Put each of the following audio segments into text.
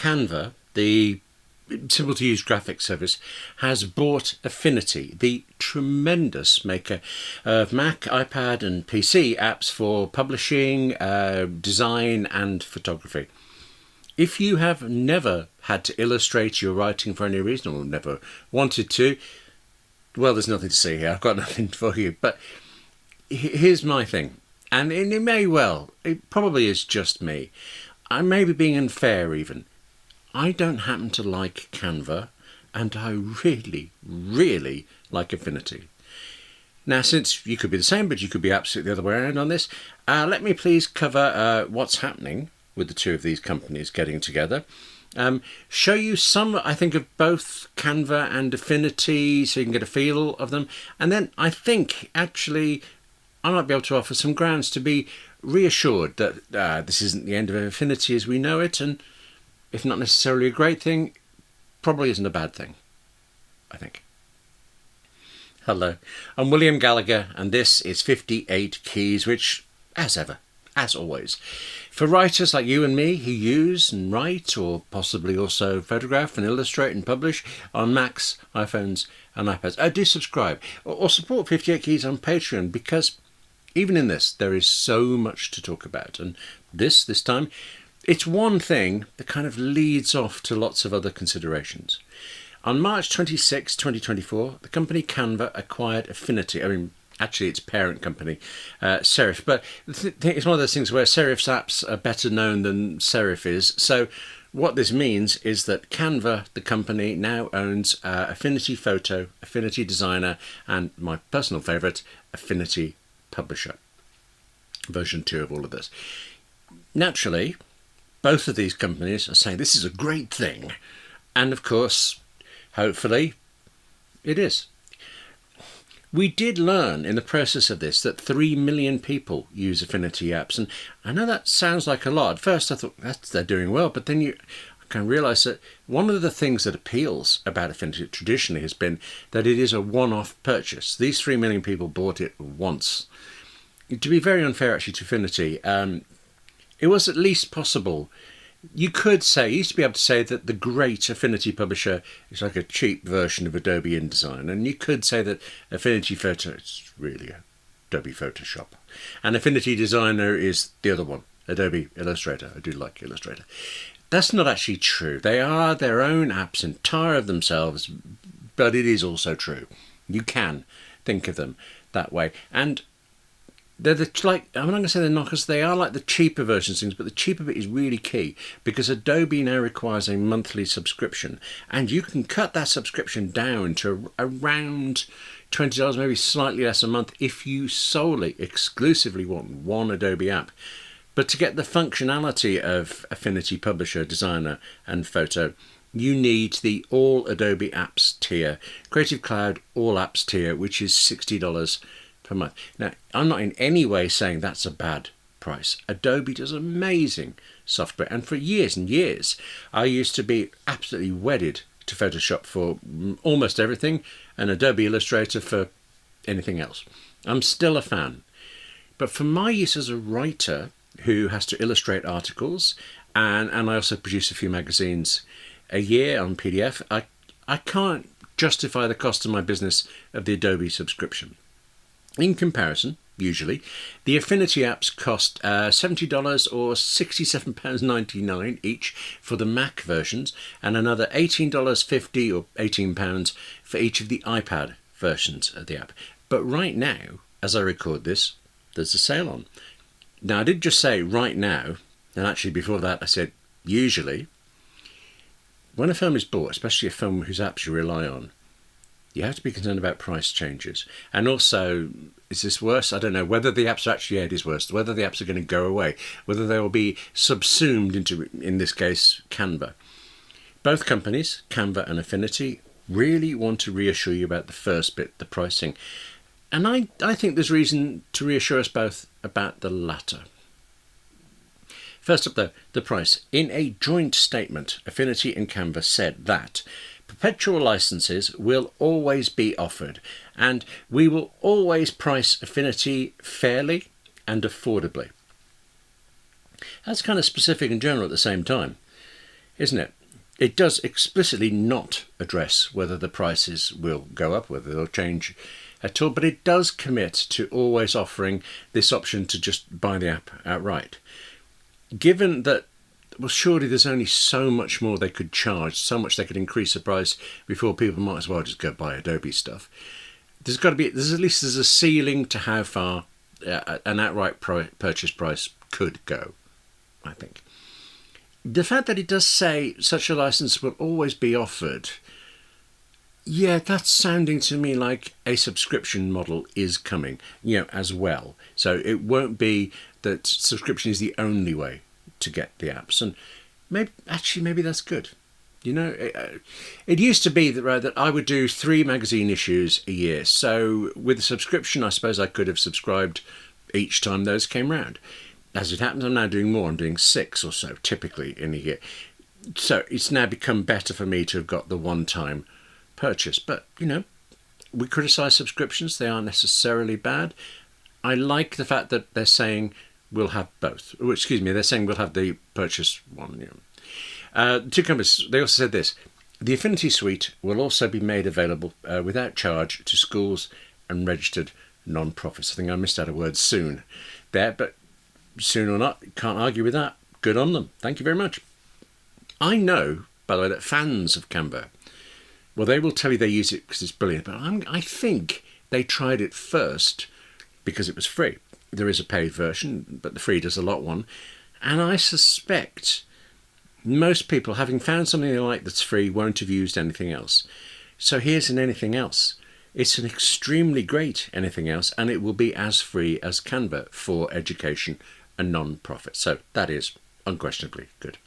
Canva, the simple to use graphics service, has bought Affinity, the tremendous maker of Mac, iPad and PC apps for publishing, design and photography. If you have never had to illustrate your writing for any reason, or never wanted to, well, there's nothing to see here. I've got nothing for you. But here's my thing, and it probably is just me. I may be being unfair even. I don't happen to like Canva, and I really, really like Affinity. Now, since you could be the same, but you could be absolutely the other way around on this, let me please cover what's happening with the two of these companies getting together. Show you some, I think, of both Canva and Affinity so you can get a feel of them. And then I think, actually, I might be able to offer some grounds to be reassured that this isn't the end of Affinity as we know it, and if not necessarily a great thing, probably isn't a bad thing, I think. Hello, I'm William Gallagher, and this is 58 Keys, which, as ever, as always, for writers like you and me who use and write, or possibly also photograph and illustrate and publish on Macs, iPhones and iPads. Do subscribe or support 58 Keys on Patreon, because even in this, there is so much to talk about. And this time, it's one thing that kind of leads off to lots of other considerations. On March 26, 2024, the company Canva acquired Affinity. I mean, actually, its parent company, Serif. But it's one of those things where Serif's apps are better known than Serif is. So what this means is that Canva, the company, now owns Affinity Photo, Affinity Designer, and my personal favourite, Affinity Publisher. Version 2 of all of this. Naturally, both of these companies are saying this is a great thing. And of course, hopefully, it is. We did learn in the process of this that 3 million people use Affinity apps. And I know that sounds like a lot. At first I thought they're doing well, but then you can realise that one of the things that appeals about Affinity traditionally has been that it is a one-off purchase. These 3 million people bought it once. To be very unfair actually to Affinity, it was at least possible. You could say, you used to be able to say that the great Affinity Publisher is like a cheap version of Adobe InDesign, and you could say that Affinity Photo is really Adobe Photoshop, and Affinity Designer is the other one, Adobe Illustrator. I do like Illustrator. That's not actually true. They are their own apps entire of themselves, but it is also true. You can think of them that way, and they're I'm not going to say they're not, because they are like the cheaper versions of things, but the cheaper bit is really key, because Adobe now requires a monthly subscription, and you can cut that subscription down to around $20, maybe slightly less a month, if you exclusively want one Adobe app. But to get the functionality of Affinity Publisher, Designer and Photo, you need the All Adobe Apps tier, Creative Cloud All Apps tier, which is $60 per month. Now, I'm not in any way saying that's a bad price. Adobe does amazing software, and for years and years I used to be absolutely wedded to Photoshop for almost everything, and Adobe Illustrator for anything else. I'm still a fan, but for my use as a writer who has to illustrate articles, and I also produce a few magazines a year on PDF, I can't justify the cost of my business of the Adobe subscription. In comparison, usually, the Affinity apps cost $70 or £67.99 each for the Mac versions, and another $18.50 or £18 for each of the iPad versions of the app. But right now, as I record this, there's a sale on. Now, I did just say right now, and actually before that I said usually. When a film is bought, especially a film whose apps you rely on, you have to be concerned about price changes. And also, is this worse? I don't know. Whether the apps are actually, it is worse. Whether the apps are going to go away. Whether they will be subsumed into, in this case, Canva. Both companies, Canva and Affinity, really want to reassure you about the first bit, the pricing. And I think there's reason to reassure us both about the latter. First up, though, the price. In a joint statement, Affinity and Canva said that perpetual licenses will always be offered, and we will always price Affinity fairly and affordably. That's kind of specific and general at the same time. isn't it? It does explicitly not address whether the prices will go up, whether they'll change at all, but it does commit to always offering this option to just buy the app outright. Given that, well, surely there's only so much more they could charge, so much they could increase the price before people might as well just go buy Adobe stuff. There's got to be, there's at least there's a ceiling to how far an outright purchase price could go, I think. The fact that it does say such a license will always be offered, yeah, that's sounding to me like a subscription model is coming, as well. So it won't be that subscription is the only way to get the apps, and maybe that's good. It used to be that I would do 3 magazine issues a year. So with a subscription, I suppose I could have subscribed each time those came round. As it happens, I'm now doing more. I'm doing 6 or so, typically, in a year. So it's now become better for me to have got the one-time purchase. But, we criticise subscriptions. They aren't necessarily bad. I like the fact that they're saying we'll have both. They're saying we'll have the purchase one. 2 companies, they also said this. The Affinity Suite will also be made available without charge to schools and registered non-profits. I think I missed out a word soon there, but soon or not, can't argue with that. Good on them. Thank you very much. I know, by the way, that fans of Canva, well, they will tell you they use it because it's brilliant, but I think they tried it first because it was free. There is a paid version, but the free does a lot one. And I suspect most people, having found something they like that's free, won't have used anything else. So here's an anything else. It's an extremely great anything else, and it will be as free as Canva for education and non-profit. So that is unquestionably good.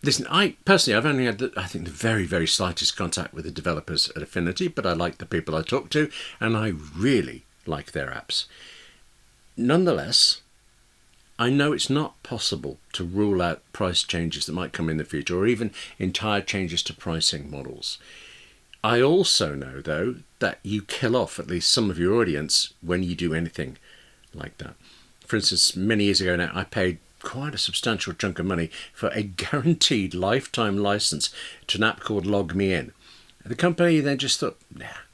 Listen, I've only had, the very, very slightest contact with the developers at Affinity, but I like the people I talk to, and I really like their apps. Nonetheless, I know it's not possible to rule out price changes that might come in the future, or even entire changes to pricing models. I also know, though, that you kill off at least some of your audience when you do anything like that. For instance, many years ago now, I paid quite a substantial chunk of money for a guaranteed lifetime license to an app called Log Me In. The company then just thought,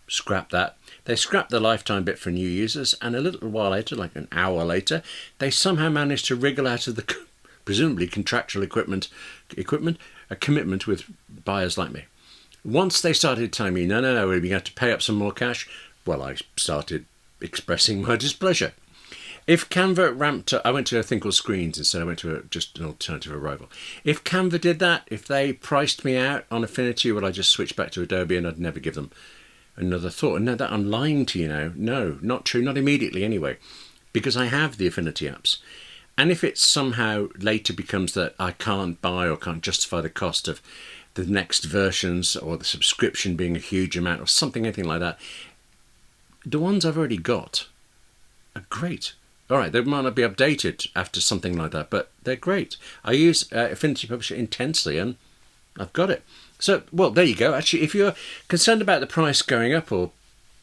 scrap that. They scrapped the lifetime bit for new users, and a little while later, like an hour later, they somehow managed to wriggle out of the presumably contractual equipment a commitment with buyers like me. Once they started telling me, no, we're going to have to pay up some more cash, well, I started expressing my displeasure. If Canva ramped up, I went to a thing called Screens instead. I went to just an alternative arrival. If Canva did that, if they priced me out on Affinity, would I just switch back to Adobe and I'd never give them another thought? And no, that I'm lying to you now. No, not true. Not immediately anyway, because I have the Affinity apps. And if it somehow later becomes that I can't buy or can't justify the cost of the next versions or the subscription being a huge amount or something, anything like that, the ones I've already got are great. All right, they might not be updated after something like that, but they're great. I use Affinity Publisher intensely, and I've got it. So, well, there you go. Actually, if you're concerned about the price going up or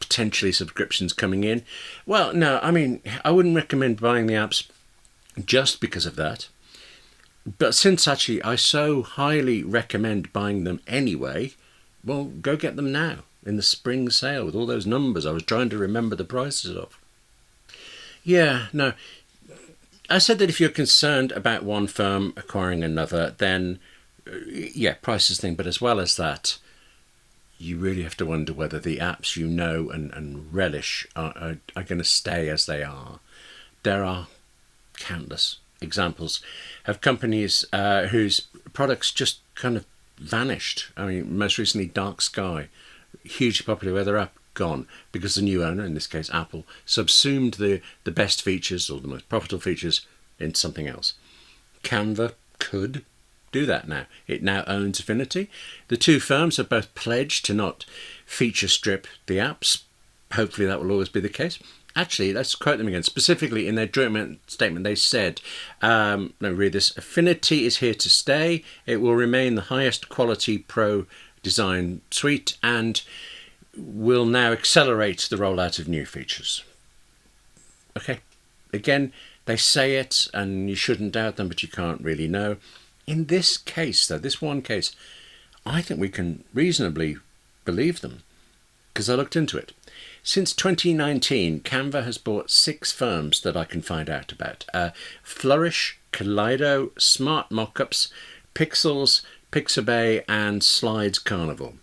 potentially subscriptions coming in, well, no, I wouldn't recommend buying the apps just because of that. But since actually I so highly recommend buying them anyway, well, go get them now in the spring sale with all those numbers I was trying to remember the prices of. Yeah, no. I said that if you're concerned about one firm acquiring another, then, price is the thing. But as well as that, you really have to wonder whether the apps you know and relish are going to stay as they are. There are countless examples of companies whose products just kind of vanished. Most recently, Dark Sky, hugely popular, where their app gone because the new owner, in this case Apple, subsumed the best features or the most profitable features into something else. Canva could do that now. It now owns Affinity. The two firms have both pledged to not feature strip the apps. Hopefully that will always be the case. Actually, let's quote them again. Specifically, in their joint statement, they said, let me read this, Affinity is here to stay. It will remain the highest quality pro design suite and will now accelerate the rollout of new features. Okay, again, they say it and you shouldn't doubt them, but you can't really know. In this case, though, this one case, I think we can reasonably believe them because I looked into it. Since 2019, Canva has bought 6 firms that I can find out about. Flourish, Kaleido, Smart Mockups, Pixels, Pixabay and Slides Carnival.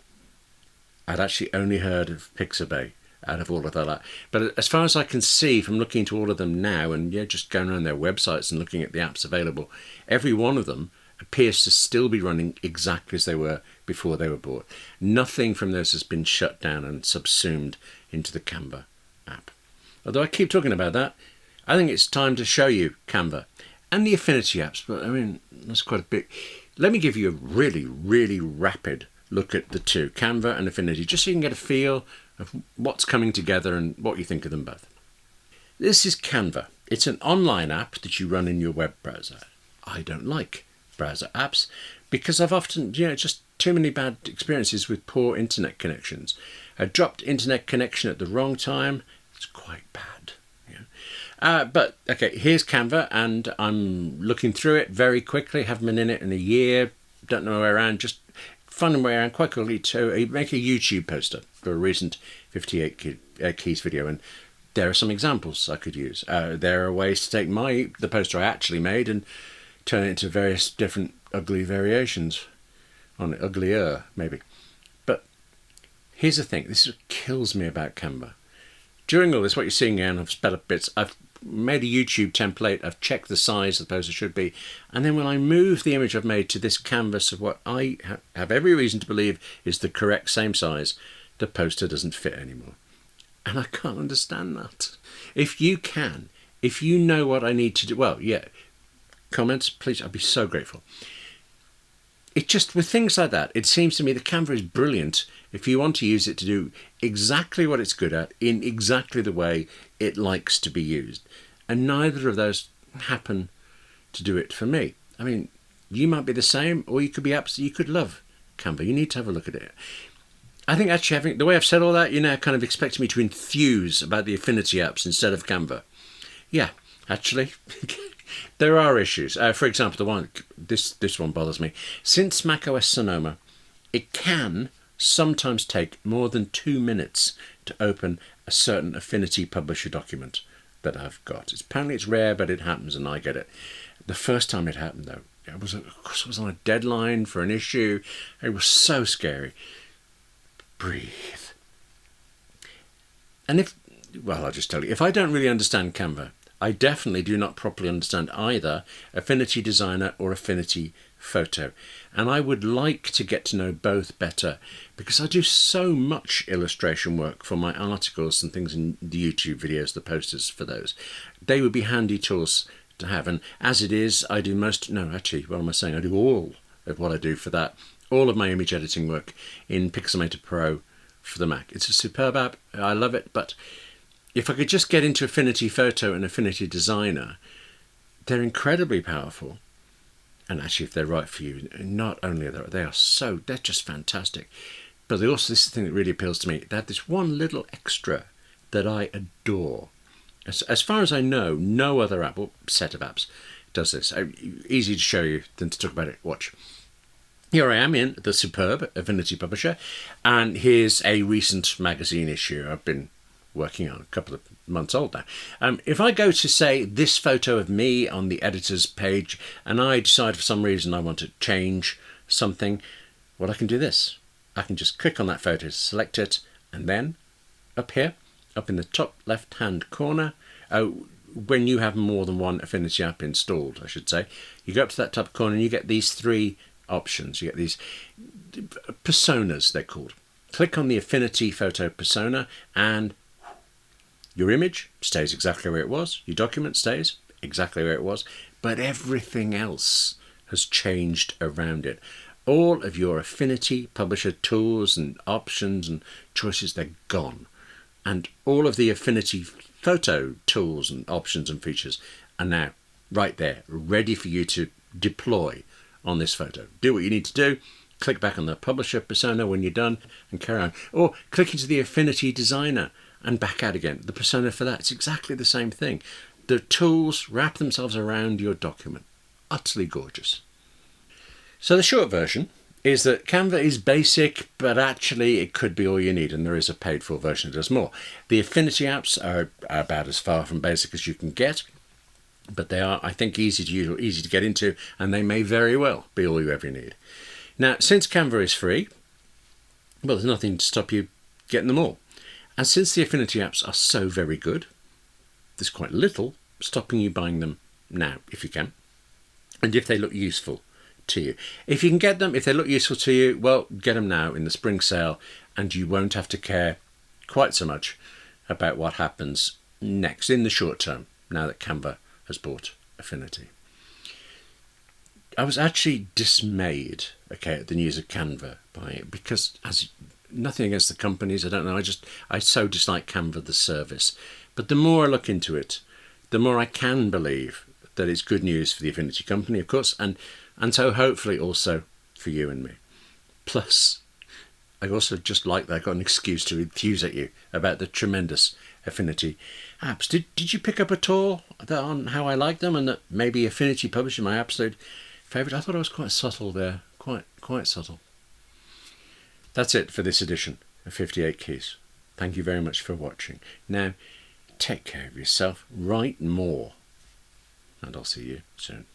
I'd actually only heard of Pixabay out of all of that. But as far as I can see from looking into all of them now and just going around their websites and looking at the apps available, every one of them appears to still be running exactly as they were before they were bought. Nothing from those has been shut down and subsumed into the Canva app. Although I keep talking about that, I think it's time to show you Canva and the Affinity apps, but I mean, that's quite a bit. Let me give you a really, really rapid look at the two, Canva and Affinity, just so you can get a feel of what's coming together and what you think of them both. This is Canva. It's an online app that you run in your web browser. I don't like browser apps because I've often, just too many bad experiences with poor internet connections. A dropped internet connection at the wrong time, it's quite bad. But okay, here's Canva, and I'm looking through it very quickly. Haven't been in it in a year. Don't know where around. Just fun way around quite quickly to make a YouTube poster for a recent 58 keys video, and there are some examples I could use. There are ways to take the poster I actually made and turn it into various different ugly variations on it, uglier maybe. But here's the thing, this is what kills me about Canva. During all this, what you're seeing here, and I've sped up bits, I've made a YouTube template, I've checked the size the poster should be, and then when I move the image I've made to this canvas of what I have every reason to believe is the correct same size, the poster doesn't fit anymore. And I can't understand that. If you know what I need to do, comments, please, I'd be so grateful. It just, with things like that, it seems to me the Canva is brilliant if you want to use it to do exactly what it's good at in exactly the way it likes to be used. And neither of those happen to do it for me. I mean, you might be the same, or you could be you could love Canva. You need to have a look at it. I think actually the way I've said all that, you're now kind of expecting me to enthuse about the Affinity apps instead of Canva. Yeah, actually, there are issues. For example, this one bothers me. Since macOS Sonoma, it can sometimes take more than 2 minutes to open a certain Affinity Publisher document that I've got. Apparently it's rare, but it happens and I get it. The first time it happened, though, it was on a deadline for an issue. It was so scary. Breathe. And I'll just tell you, if I don't really understand Canva, I definitely do not properly understand either Affinity Designer or Affinity Photo. And I would like to get to know both better because I do so much illustration work for my articles and things in the YouTube videos, the posters for those. They would be handy tools to have. And as it is, I do I do all of what I do for that. All of my image editing work in Pixelmator Pro for the Mac. It's a superb app. I love it. But if I could just get into Affinity Photo and Affinity Designer, they're incredibly powerful. And actually, if they're right for you, not only are they're just fantastic. But they also, this is the thing that really appeals to me, they have this one little extra that I adore. As far as I know, no other app or set of apps does this. Easy to show you than to talk about it. Watch. Here I am in the superb Affinity Publisher, and here's a recent magazine issue I've been working on, a couple of months old now. If I go to, say, this photo of me on the editor's page, and I decide for some reason I want to change something, well, I can do this. I can just click on that photo, select it, and then up here, up in the top left-hand corner, when you have more than one Affinity app installed, I should say, you go up to that top corner and you get these 3 options. You get these personas, they're called. Click on the Affinity Photo persona and your image stays exactly where it was. Your document stays exactly where it was. But everything else has changed around it. All of your Affinity Publisher tools and options and choices, they're gone. And all of the Affinity Photo tools and options and features are now right there, ready for you to deploy on this photo. Do what you need to do. Click back on the Publisher persona when you're done and carry on. Or click into the Affinity Designer and back out again. The persona for that, it's exactly the same thing. The tools wrap themselves around your document. Utterly gorgeous. So the short version is that Canva is basic, but actually it could be all you need, and there is a paid for version that does more. The Affinity apps are about as far from basic as you can get, but they are, I think, easy to use, easy to get into, and they may very well be all you ever need. Now, since Canva is free, well, there's nothing to stop you getting them all. And since the Affinity apps are so very good, there's quite little stopping you buying them now, if you can, and if they look useful to you. If you can get them, if they look useful to you, well, get them now in the spring sale, and you won't have to care quite so much about what happens next in the short term, now that Canva has bought Affinity. I was actually dismayed, at the news of Canva buying it, because as nothing against the companies, I don't know, I so dislike Canva the service. But the more I look into it, the more I can believe that it's good news for the Affinity company, of course, and so hopefully also for you and me. Plus, I also just like that I got an excuse to enthuse at you about the tremendous Affinity apps. Did you pick up at all on how I like them, and that maybe Affinity Publishing my absolute favourite? I thought I was quite subtle there, quite subtle. That's it for this edition of 58 Keys. Thank you very much for watching. Now, take care of yourself, write more, and I'll see you soon.